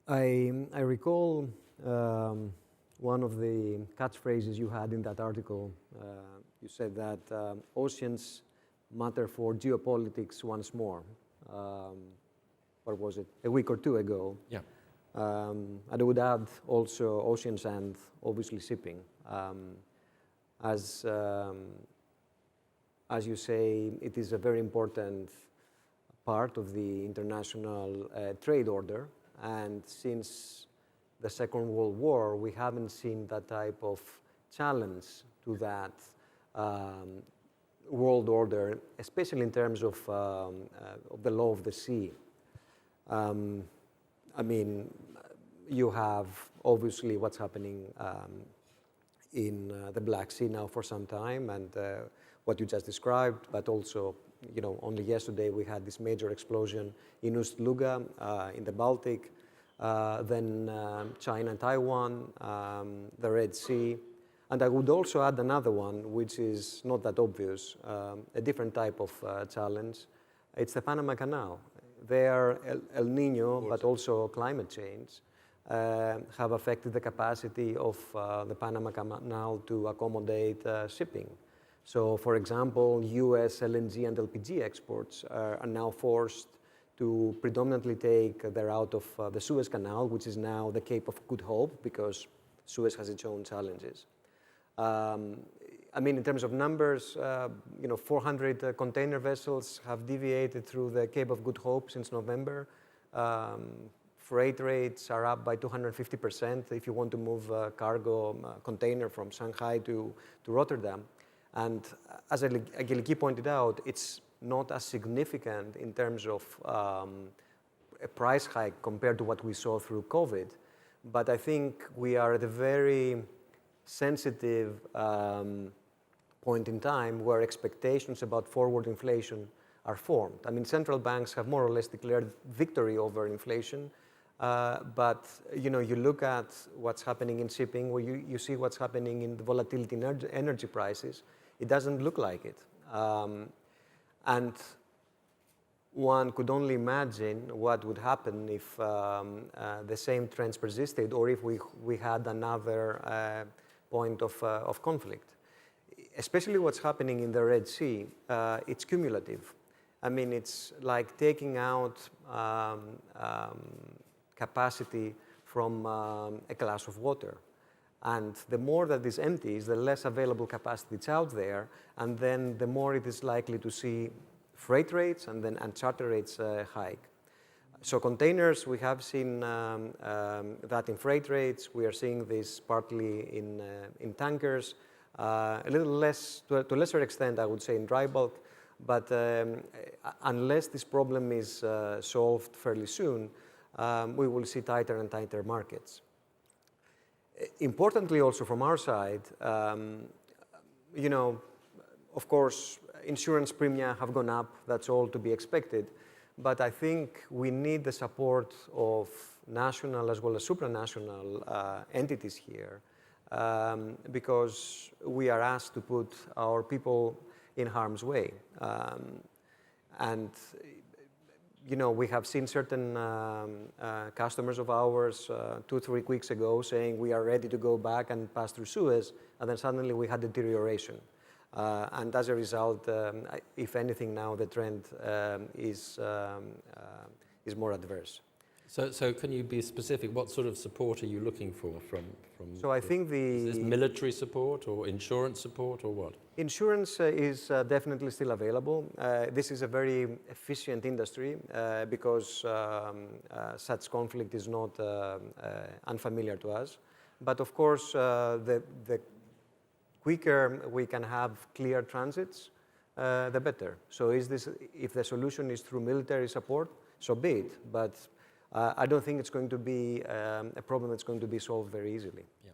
I recall one of the catchphrases you had in that article. You said that oceans matter for geopolitics once more. What was it? A week or two ago. Yeah. And I would add also oceans and obviously shipping. As you say, it is a very important part of the international trade order. And since the Second World War, we haven't seen that type of challenge to that world order, especially in terms of the law of the sea. I mean, you have obviously what's happening in the Black Sea now for some time, and what you just described, but also, you know, only yesterday we had this major explosion in Ust-Luga in the Baltic, then China and Taiwan, the Red Sea. And I would also add another one, which is not that obvious, a different type of challenge. It's the Panama Canal. There, El Nino, but also climate change, have affected the capacity of the Panama Canal to accommodate shipping. So, for example, US LNG and LPG exports are now forced to predominantly take the route of the Suez Canal, which is now the Cape of Good Hope, because Suez has its own challenges. I mean, in terms of numbers, you know, 400 container vessels have deviated through the Cape of Good Hope since November. Freight rates are up by 250% if you want to move a cargo container from Shanghai to Rotterdam. And as Angeliki pointed out, it's not as significant in terms of a price hike compared to what we saw through COVID. But I think we are at a very sensitive point in time where expectations about forward inflation are formed. I mean, central banks have more or less declared victory over inflation. But you know, you look at what's happening in shipping, where you see what's happening in the volatility in energy prices. It doesn't look like it. And one could only imagine what would happen if the same trends persisted, or if we had another point of conflict. Especially what's happening in the Red Sea, it's cumulative. I mean, it's like taking out capacity from a glass of water. And the more that is empty, the less available capacity is out there, and then the more it is likely to see freight rates and charter rates hike. So containers, we have seen that in freight rates. We are seeing this partly in tankers, a little less, to a lesser extent, I would say, in dry bulk. But unless this problem is solved fairly soon, we will see tighter and tighter markets. Importantly, also from our side, you know, of course, insurance premia have gone up. That's all to be expected. But I think we need the support of national as well as supranational entities here, because we are asked to put our people in harm's way. And you know, we have seen certain customers of ours 2-3 weeks ago saying we are ready to go back and pass through Suez, and then suddenly we had deterioration. And as a result, if anything now, the trend is more adverse. So can you be specific? What sort of support are you looking for from So I think is this military support or insurance support or what? Insurance is definitely still available. This is a very efficient industry because such conflict is not unfamiliar to us. But of course, the quicker we can have clear transits, the better. So if the solution is through military support, so be it. But I don't think it's going to be a problem that's going to be solved very easily. Yeah.